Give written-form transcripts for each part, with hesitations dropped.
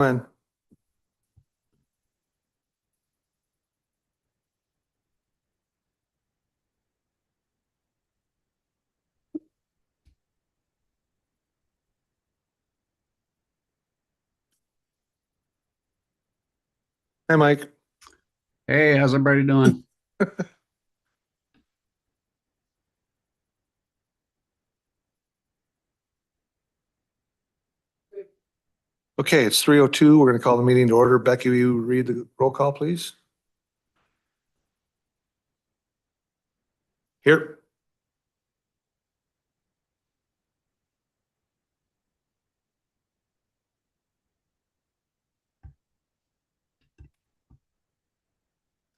When? Hi, Mike. Hey, how's everybody doing? Okay, it's 3:02. We're going to call the meeting to order. Becky, will you read the roll call, please? Here.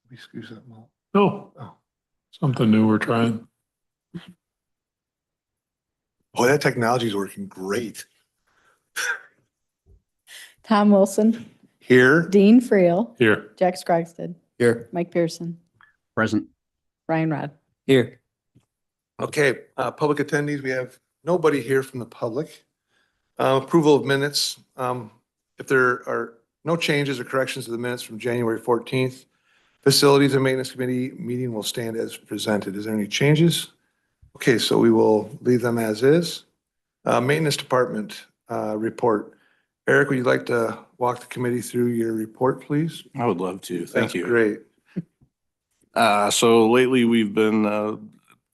We excuse that, Mo. No, Oh. something new we're trying. Boy, that technology is working great. Tom Wilson, Here. Dean Friel, Here. Jack Scrogsted, Here. Mike Pearson, Present. Ryan Rod. Here. Okay, public attendees, we have nobody here from the public. Approval of minutes. If there are no changes or corrections to the minutes from January 14th, Facilities and Maintenance Committee meeting will stand as presented. Is there any changes? Okay, so we will leave them as is. Maintenance Department report. Eric, would you like to walk the committee through your report, please? I would love to. That's Thank you. great. So lately we've been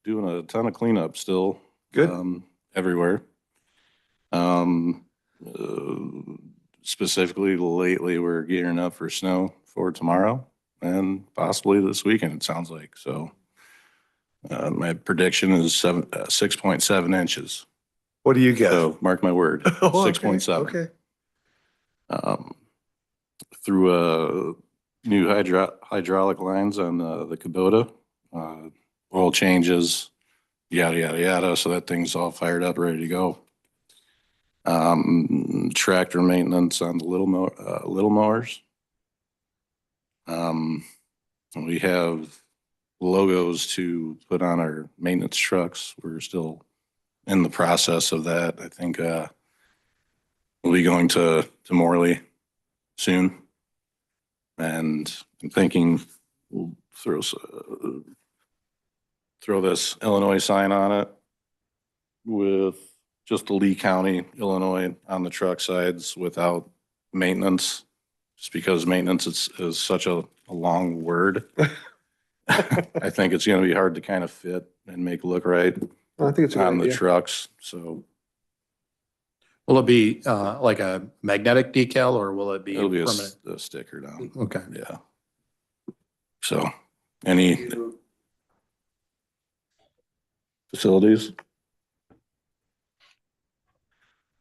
doing a ton of cleanup still. Good. Everywhere. Specifically lately, we're gearing up for snow for tomorrow and possibly this weekend, it sounds like. So my prediction is 6.7 inches. What do you get? So mark my word, Oh, okay, 6.7. Okay. Through new hydraulic lines on the Kubota, oil changes, yada, yada, yada. So that thing's all fired up, ready to go. Tractor maintenance on the little mowers. We have logos to put on our maintenance trucks. We're still in the process of that. I think we'll be going to Morley soon. And I'm thinking we'll throw this Illinois sign on it with just the Lee County, Illinois on the truck sides without maintenance, just because maintenance is such a long word. I think it's going to be hard to kind of fit and make look right I think it's a good on the idea. trucks. So Will it be like a magnetic decal or will it be it'll be permanent? a sticker down. Okay. Yeah. So any facilities?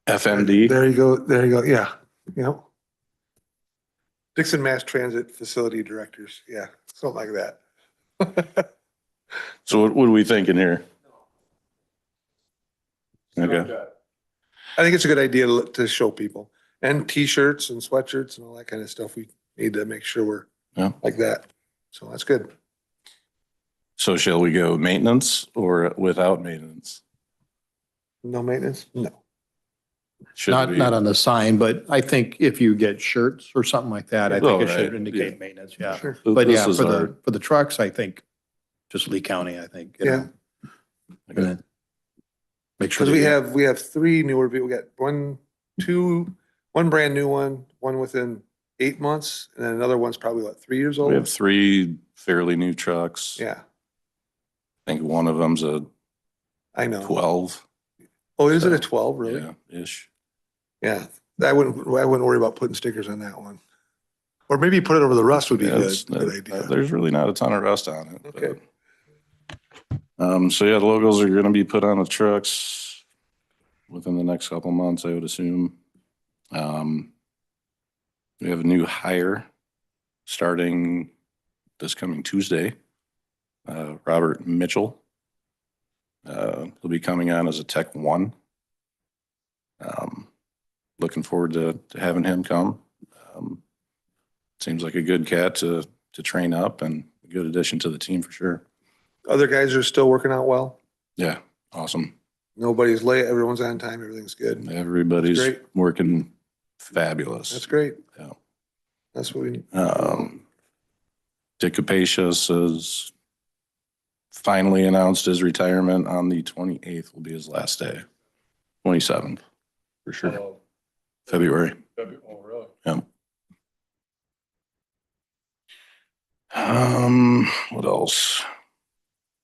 FMD? There you go. There you go. Yeah. Yep. Dixon Mass Transit Facility Directors. Yeah, something like that. So what are we thinking here? Okay. I think it's a good idea to show people, and T-shirts and sweatshirts and all that kind of stuff. We need to make sure we're Yeah. like that. So that's good. So shall we go maintenance or without maintenance? No maintenance? No. Should Not, we- not on the sign, but I think if you get shirts or something like that, I think Oh, it should right, indicate yeah. maintenance, yeah. Sure. But This yeah, is our- for the trucks, I think just Lee County, I think. you know. Okay. Make sure. Because we that you- have three newer, we got one brand new one within 8 months, and then another one's probably what, 3 years We have old? 3 fairly new trucks. Yeah, I think one of them's a I know. 12. Oh, is it a So, 12, really? Yeah, ish. Yeah, I wouldn't worry about putting stickers on that one. Or maybe put it over the rust would be Yeah, good, it's- good idea. There's really not a ton of rust on it. but- Okay. So yeah, the logos are gonna be put on the trucks within the next couple months, I would assume. We have a new hire starting this coming Tuesday. Robert Mitchell. He'll be coming on as a Tech 1. Looking forward to having him come. Seems like a good cat to train up and a good addition to the team for sure. Other guys are still working out well. Yeah, awesome. Nobody's late, everyone's on time, everything's good. Everybody's Great. working fabulous. That's great. Yeah. That's what we, Dick Capacious is finally announced his retirement on the 28th will be his last day. 27th, for sure. February. Oh, really? Yeah. What else?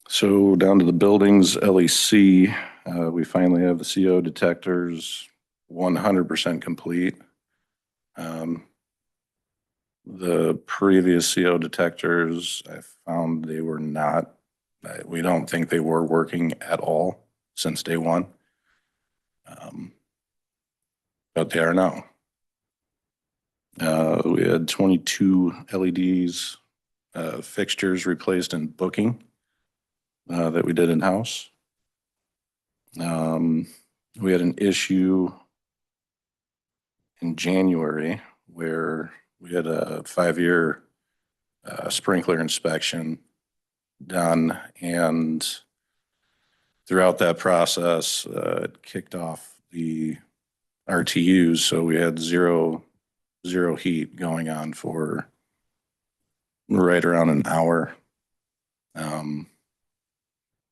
So down to the buildings, LEC, we finally have the CO detectors 100% complete. The previous CO detectors, I found they were not, we don't think they were working at all since day one. But they are now. We had 22 LEDs, fixtures replaced in booking that we did in-house. We had an issue in January where we had a 5-year sprinkler inspection done, and throughout that process, it kicked off the RTUs, so we had zero heat going on for right around an hour.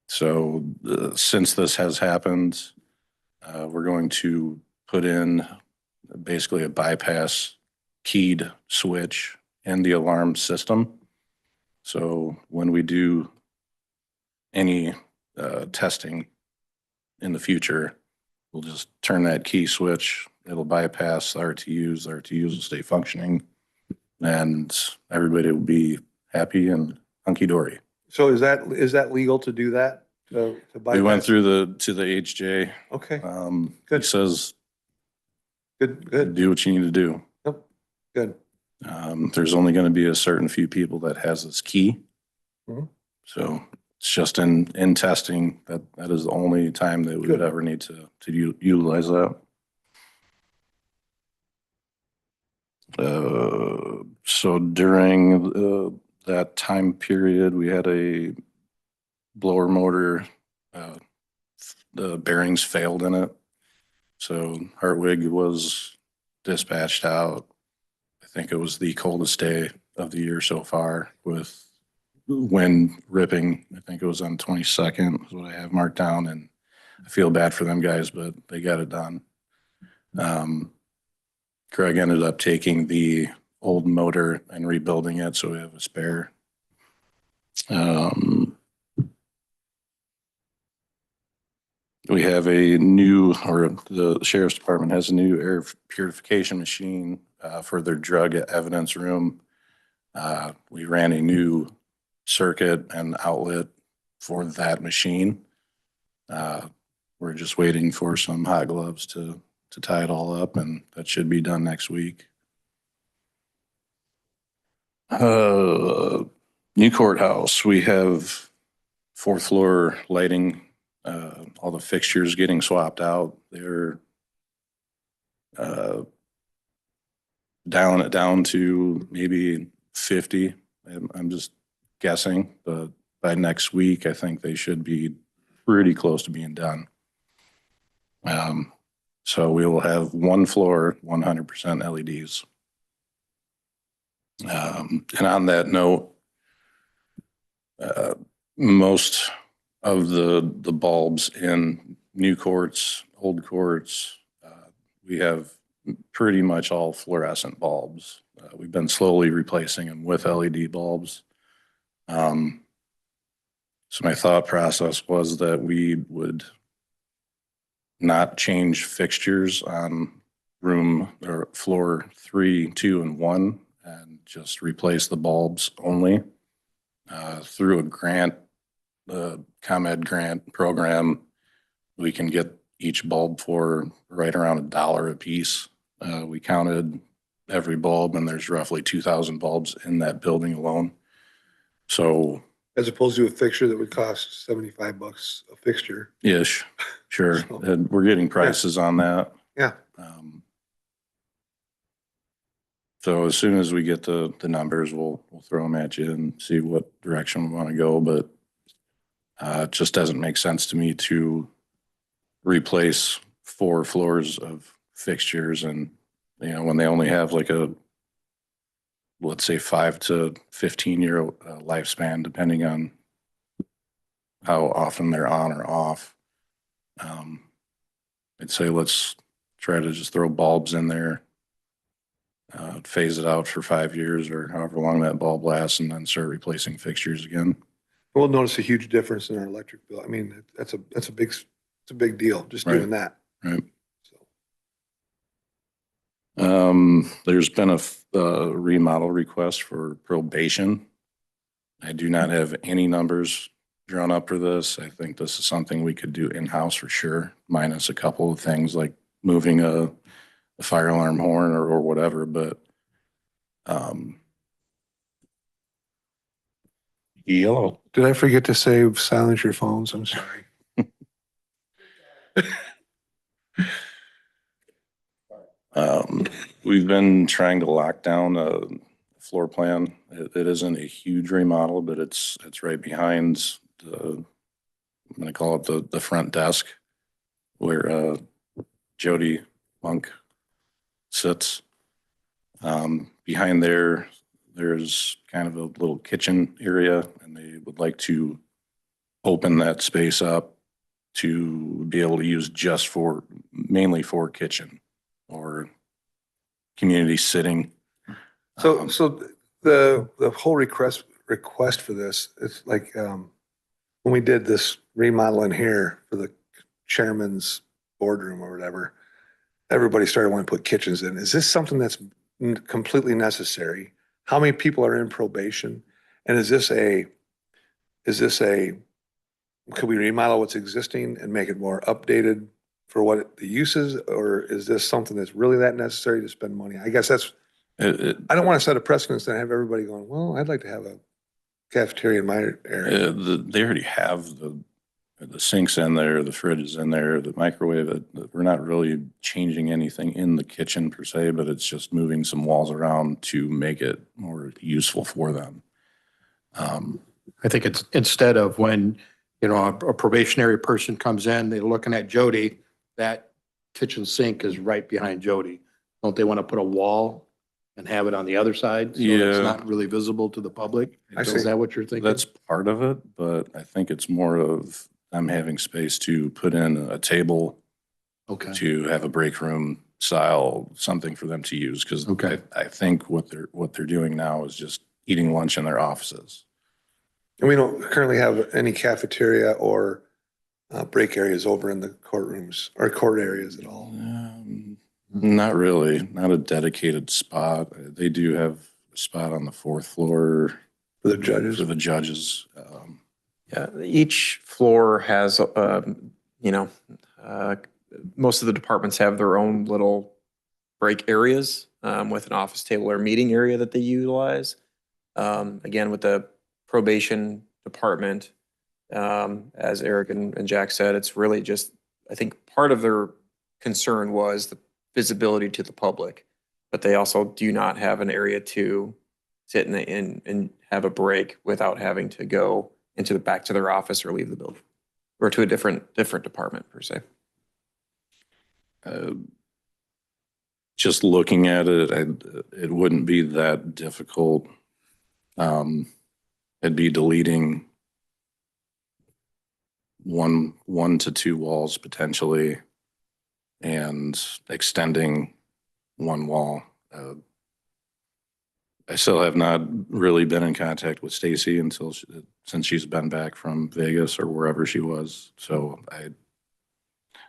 So since this has happened, we're going to put in basically a bypass keyed switch in the alarm system. So when we do any testing in the future, we'll just turn that key switch. It'll bypass the RTUs. The RTUs will stay functioning, and everybody will be happy and hunky dory. so is that legal to do that? To We went bypass? through to the HJ. Okay, He Good. says, good, do what you need to do. Yep. Good. There's only going to be a certain few people that has this key. Mhm. So it's just in testing that is the only time that we would Good. ever need to utilize that. So during that time period, we had a blower motor, the bearings failed in it. So Hartwig was dispatched out. I think it was the coldest day of the year so far with wind ripping. I think it was on 22nd is what I have marked down, and I feel bad for them guys, but they got it done. Craig ended up taking the old motor and rebuilding it, so we have a spare. We have a new, or the sheriff's department has a new air purification machine for their drug evidence room. We ran a new circuit and outlet for that machine. We're just waiting for some hot gloves to tie it all up, and that should be done next week. New courthouse, we have 4th floor lighting, all the fixtures getting swapped out. They're dialing it down to maybe 50. I'm just guessing, but by next week, I think they should be pretty close to being done. So we will have 1 floor, 100% LEDs. And on that note, most of the bulbs in new courts, old courts, we have pretty much all fluorescent bulbs. We've been slowly replacing them with LED bulbs. So my thought process was that we would not change fixtures on room or floor 3, 2, and 1, and just replace the bulbs only. Through a grant, the ComEd grant program, we can get each bulb for right around $1 a piece. We counted every bulb, and there's roughly 2,000 bulbs in that building alone. So As opposed to a fixture that would cost $75 a fixture. ish, sure. So- And we're getting prices on that. Yeah. So as soon as we get the numbers, we'll throw them at you and see what direction we want to go. But it just doesn't make sense to me to replace 4 floors of fixtures and you know, when they only have like a, let's say 5 to 15-year lifespan, depending on how often they're on or off. I'd say let's try to just throw bulbs in there, phase it out for 5 years or however long that bulb lasts, and then start replacing fixtures again. We'll notice a huge difference in our electric bill. I mean, that's a big deal, just doing that. Right. So, There's been a remodel request for probation. I do not have any numbers drawn up for this. I think this is something we could do in-house for sure, minus a couple of things like moving a fire alarm horn or whatever, but yellow. did I forget to say silence your phones? I'm sorry. We've been trying to lock down a floor plan. It isn't a huge remodel, but it's right behind I'm gonna call it the front desk where Jody Monk sits. Behind there, there's kind of a little kitchen area, and they would like to open that space up to be able to use mainly for kitchen or community sitting. So, the whole request for this, it's like, when we did this remodel in here for the chairman's boardroom or whatever, everybody started wanting to put kitchens in. Is this something that's completely necessary? How many people are in probation? And is this a, could we remodel what's existing and make it more updated for what the use is? Or is this something that's really that necessary to spend money? I guess that's, I don't want to set a precedence and have everybody going, well, I'd like to have a cafeteria in my area. They already have the sinks in there, the fridge is in there, the microwave. We're not really changing anything in the kitchen per se, but it's just moving some walls around to make it more useful for them. I think it's instead of when, you know, a probationary person comes in, they're looking at Jody, that kitchen sink is right behind Jody. Don't they want to put a wall and have it on the other side? So Yeah. it's not really visible to the public? I see. Is that what you're thinking? That's part of it, but I think it's more of them having space to put in a table, Okay. to have a break room style, something for them to use. Cause Okay. I think what they're doing now is just eating lunch in their offices. And we don't currently have any cafeteria or break areas over in the courtrooms or court areas at all. Not really, not a dedicated spot. They do have a spot on the 4th floor For the judges? for the judges. Yeah, each floor has, most of the departments have their own little break areas with an office table or meeting area that they utilize. Again, with the probation department, as Eric and Jack said, it's really just, I think part of their concern was the visibility to the public, but they also do not have an area to sit and have a break without having to go back to their office or leave the building or to a different department per se. Just looking at it, it wouldn't be that difficult. It'd be deleting one to 2 walls potentially and extending 1 wall. I still have not really been in contact with Stacy since she's been back from Vegas or wherever she was. So I'm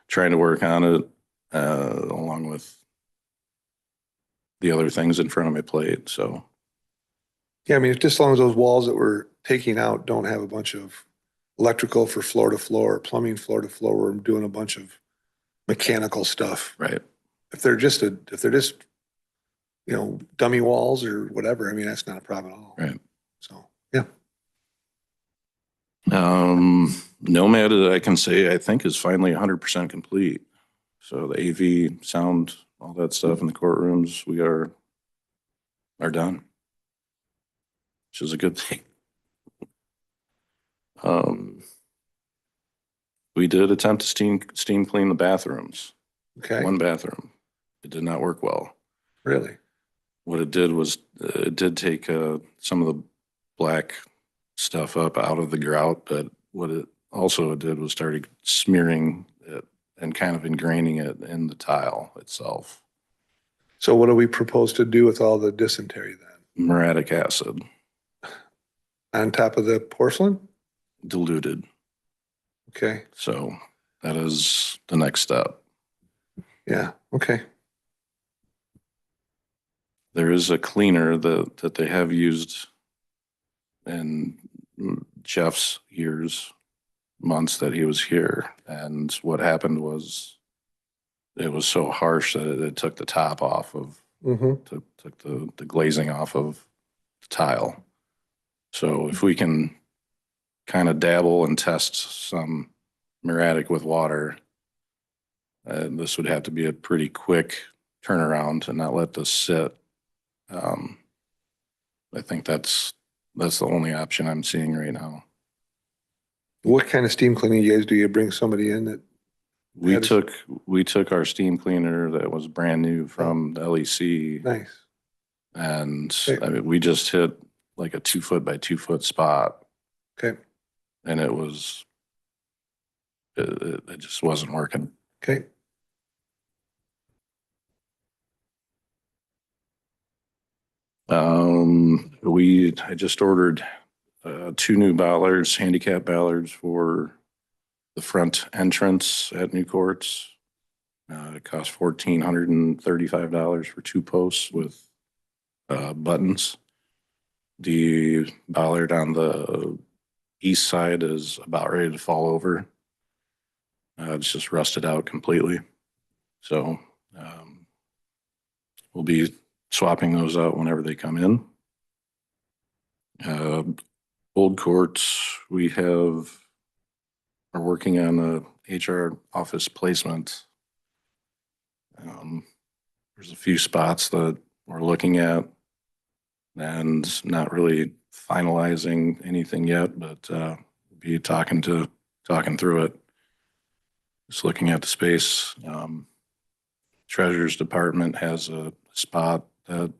trying to work on it along with the other things in front of my plate. So Yeah, I mean, just as long as those walls that we're taking out don't have a bunch of electrical for floor to floor, plumbing floor to floor, we're doing a bunch of mechanical stuff. right. If they're just, dummy walls or whatever, I mean, that's not a problem at all. Right. So, yeah. Nomad, I can say, I think is finally 100% complete. So the AV, sound, all that stuff in the courtrooms, we are done, which is a good thing. We did attempt to steam clean the bathrooms. Okay. 1 bathroom. It did not work well. Really? What it did was, it did take some of the black stuff up out of the grout, but what it also did was started smearing it and kind of ingraining it in the tile itself. So what do we propose to do with all the dysentery then? Muriatic acid On top of the porcelain? diluted. Okay, So that is the next step. yeah, okay. There is a cleaner that they have used in Jeff's months that he was here. And what happened was it was so harsh that it took the top off of, Mm-hmm. took the glazing off of the tile. So if we can kind of dabble and test some muriatic with water, this would have to be a pretty quick turnaround to not let this sit. I think that's the only option I'm seeing right now. What kind of steam cleaning you guys do? You bring somebody in that, We That is- took our steam cleaner that was brand new from the LEC, nice, and Okay. I mean, we just hit like a 2 foot by 2 foot spot, okay, and it just wasn't working. okay. I just ordered 2 new bollards, handicap bollards for the front entrance at New Courts. It cost $1,435 for 2 posts with buttons. The bollard on the east side is about ready to fall over. It's just rusted out completely. So we'll be swapping those out whenever they come in. Old Courts, are working on a HR office placement. There's a few spots that we're looking at and not really finalizing anything yet, but we'll be talking through it. Just looking at the space. Treasurer's Department has a spot that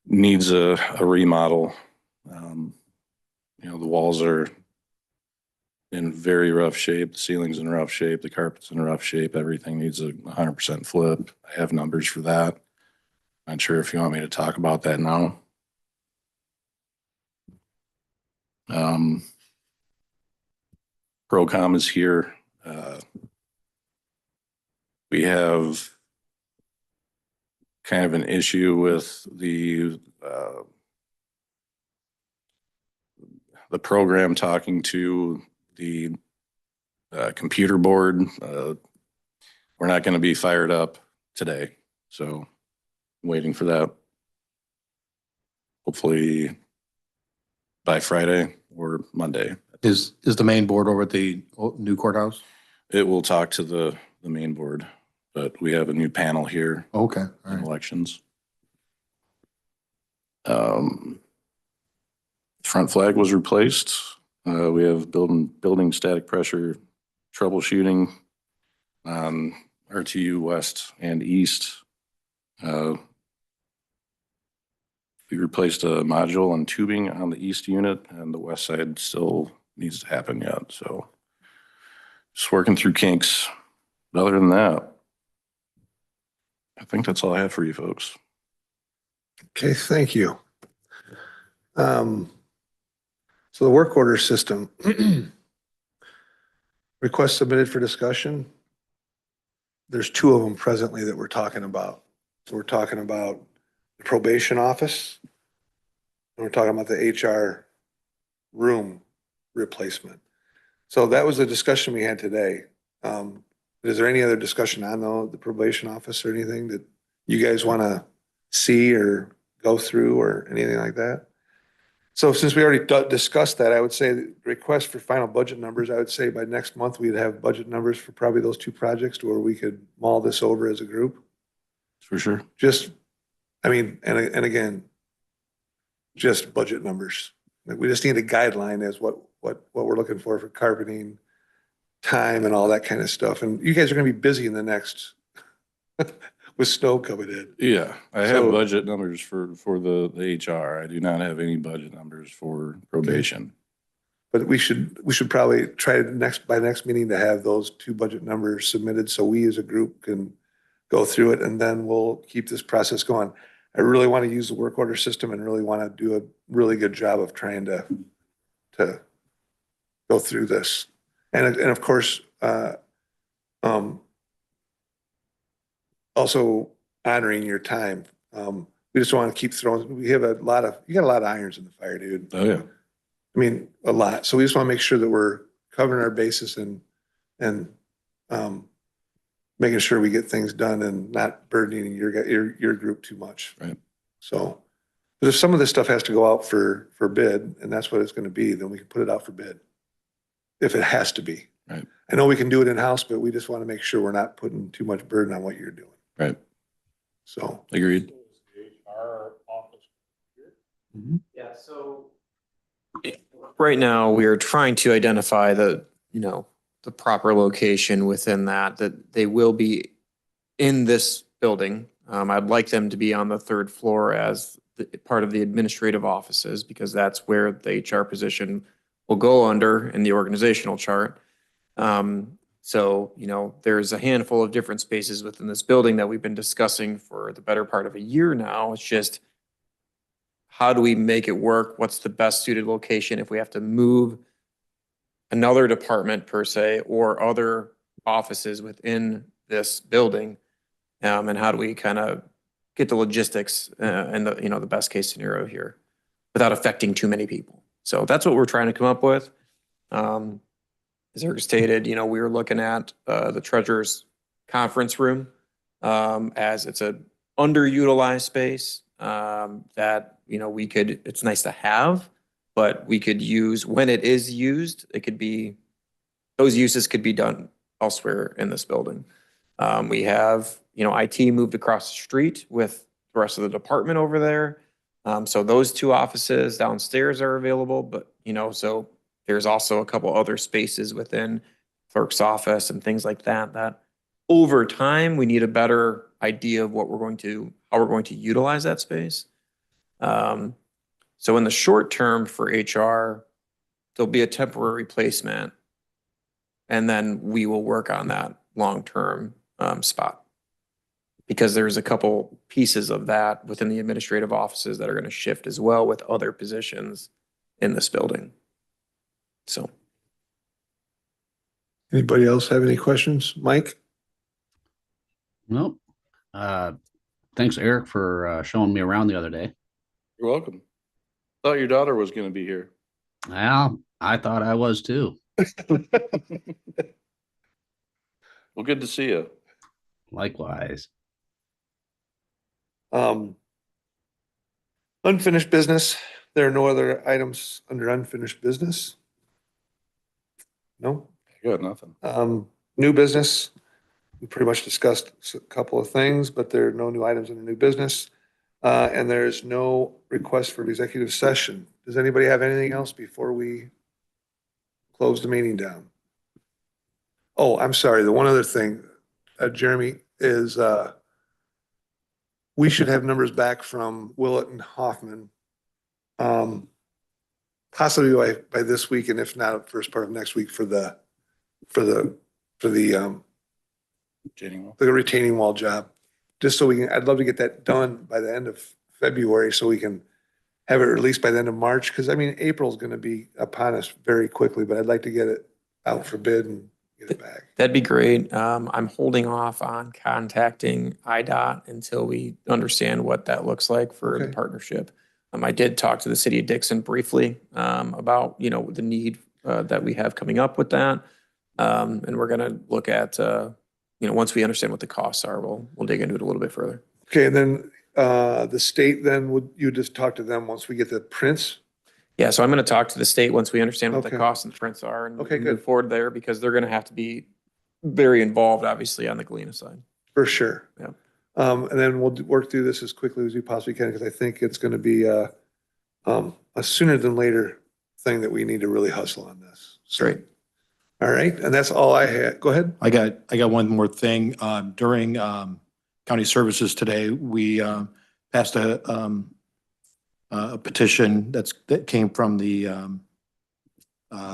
needs a remodel. The walls are in very rough shape. The ceiling's in rough shape. The carpet's in rough shape. Everything needs a 100% flip. I have numbers for that. Not sure if you want me to talk about that now. Procom is here. We have kind of an issue with the program talking to the computer board. We're not going to be fired up today, so I'm waiting for that. Hopefully by Friday or Monday. Is the main board over at the new courthouse? It will talk to the main board, but we have a new panel here Okay, all in right. elections. Front flag was replaced. We have building static pressure troubleshooting on RTU west and east. We replaced a module and tubing on the east unit, and the west side still needs to happen yet. So just working through kinks. But other than that, I think that's all I have for you folks. Okay, thank you. So the work order system. Request submitted for discussion. There's 2 of them presently that we're talking about. So we're talking about the probation office. And we're talking about the HR room replacement. So that was the discussion we had today. Is there any other discussion on the probation office or anything that you guys want to see or go through or anything like that? So since we already discussed that, I would say the request for final budget numbers, I would say by next month, we'd have budget numbers for probably those 2 projects to where we could mull this over as a group. For sure. Just, I mean, and again, just budget numbers. Like, we just need a guideline as what we're looking for carpeting, time and all that kind of stuff. And you guys are gonna be busy in the next with snow coming in. Yeah, I have So- budget numbers for the HR. I do not have any budget numbers for probation. But we should probably try by next meeting to have those two budget numbers submitted so we as a group can go through it and then we'll keep this process going. I really want to use the work order system and really want to do a really good job of trying to go through this. And of course, also honoring your time. We just want to keep throwing, you got a lot of irons in the fire, dude. Oh, yeah. I mean, a lot. So we just want to make sure that we're covering our bases and making sure we get things done and not burdening your group too much. Right. So, but if some of this stuff has to go out for bid, and that's what it's going to be, then we can put it out for bid. If it has to be. Right. I know we can do it in-house, but we just want to make sure we're not putting too much burden on what you're doing. Right. So. Agreed. Yeah, so right now we are trying to identify the proper location within that they will be in this building. I'd like them to be on the third floor as part of the administrative offices because that's where the HR position will go under in the organizational chart. So, there's a handful of different spaces within this building that we've been discussing for the better part of a year now. It's just, how do we make it work? What's the best suited location if we have to move another department per se or other offices within this building? And how do we kind of get the logistics and the best case scenario here without affecting too many people? So that's what we're trying to come up with. As Eric stated, we were looking at the treasurer's conference room as it's a underutilized space that it's nice to have, but we could use when it is used. Those uses could be done elsewhere in this building. We have IT moved across the street with the rest of the department over there. So those two offices downstairs are available, but so there's also a couple other spaces within clerk's office and things like that over time we need a better idea of how we're going to utilize that space. So in the short term for HR, there'll be a temporary placement and then we will work on that long-term spot because there's a couple pieces of that within the administrative offices that are going to shift as well with other positions in this building. So. Anybody else have any questions? Mike? Nope. Thanks, Eric, for showing me around the other day. You're welcome. Thought your daughter was going to be here. Well, I thought I was too. Well, good to see you. Likewise. Unfinished business. There are no other items under unfinished business. No. I got nothing. New business. We pretty much discussed a couple of things, but there are no new items in the new business. And there's no request for executive session. Does anybody have anything else before we close the meeting down? Oh, I'm sorry. The one other thing, Jeremy, is we should have numbers back from Willett and Hoffman. Possibly by this week, and if not, first part of next week for the retaining wall job. Just so I'd love to get that done by the end of February so we can have it released by the end of March. Because April's going to be upon us very quickly, but I'd like to get it out for bid and get it back. That'd be great. I'm holding off on contacting IDOT until we understand what that looks like for the Okay. partnership. I did talk to the city of Dixon briefly about, the need that we have coming up with that. And we're going to look at, once we understand what the costs are, we'll dig into it a little bit further. Okay, and then the state, then would you just talk to them once we get the prints? Yeah, so I'm going to talk to the state once we understand what the Okay. costs and the prints are and Okay, move good. forward there because they're going to have to be very involved, obviously, on the Galena side. For sure. Yeah. And then we'll work through this as quickly as we possibly can, because I think it's going to be a sooner than later thing that we need to really hustle on this. So, Great. all right, and that's all I had. Go ahead. I got one more thing. During County Services today, we passed a petition that came from the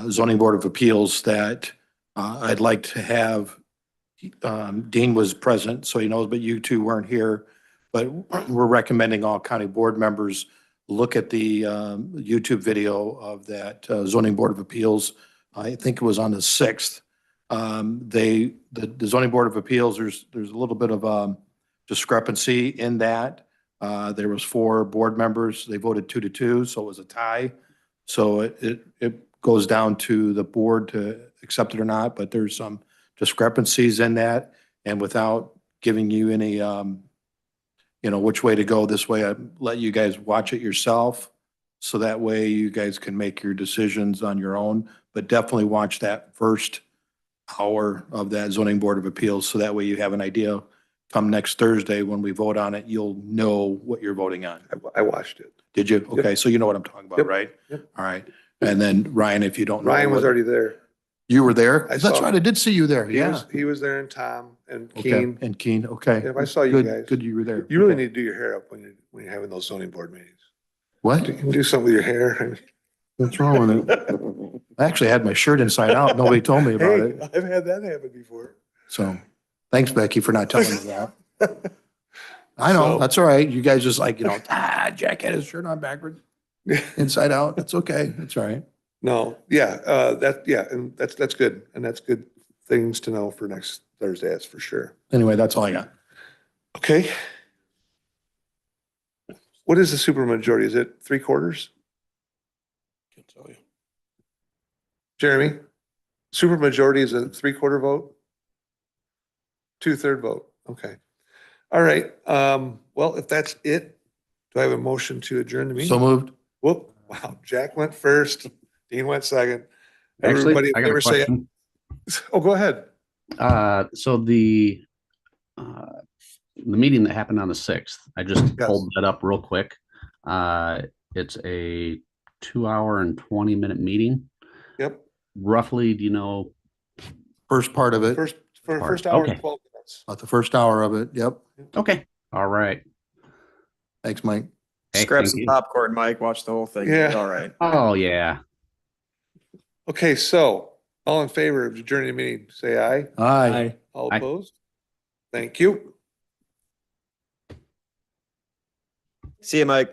Zoning Board of Appeals that I'd like to have, Dean was present, so he knows, but you two weren't here. But we're recommending all county board members look at the YouTube video of that Zoning Board of Appeals. I think it was on the 6th. The Zoning Board of Appeals, there's a little bit of discrepancy in that. There was 4 board members. They voted 2-2, so it was a tie. So it goes down to the board to accept it or not, but there's some discrepancies in that. And without giving you any, which way to go this way, I'd let you guys watch it yourself. So that way you guys can make your decisions on your own, but definitely watch that first hour of that Zoning Board of Appeals. So that way you have an idea. Come next Thursday, when we vote on it, you'll know what you're voting on. I watched it. Did you? Okay, so you know what I'm talking about, Yep. right? Yep. All right. And then Ryan, if you don't know. Ryan was what- already there. You were there? I That's saw right, I did see you there, He yeah. was, he was there, and Tom and Okay, Keen. and Keen, okay. If I saw you Good, guys. good you were there. You really Okay. need to do your hair up when you're having those zoning board meetings. What? You can do something with your hair. I mean, What's wrong with it? I actually had my shirt inside out. Nobody told me about Hey, it. I've had that happen before. So, thanks Becky for not telling me that. I know, So- that's all right. You guys just like, Jack had his shirt on backwards, inside out. It's okay. It's all right. No, yeah, and that's good. And that's good things to know for next Thursday, that's for sure. Anyway, that's all I got. Okay. What is the supermajority? Is it 3/4? Can't tell you. Jeremy? Supermajority is a 3/4 vote? 2/3 vote, okay. All right, well, if that's it, do I have a motion to adjourn the meeting? So moved. Whoop, wow, Jack went first, Dean went second. Actually, Everybody I got a favor say, question. oh, go ahead. So the meeting that happened on the 6th, I just Yes. pulled that up real quick. It's a 2-hour and 20-minute meeting. Yep, Roughly, do you know? First part of it, first hour and Okay. 12 minutes. about the first hour of it. Yep. Okay, all right. Thanks, Mike. Hey, Just grab thank some you. popcorn, Mike, watch the whole thing. Yeah. It's all right. Oh, yeah. Okay, so all in favor of adjourning the meeting, say aye. Aye. All Aye. opposed? Thank you. See you, Mike.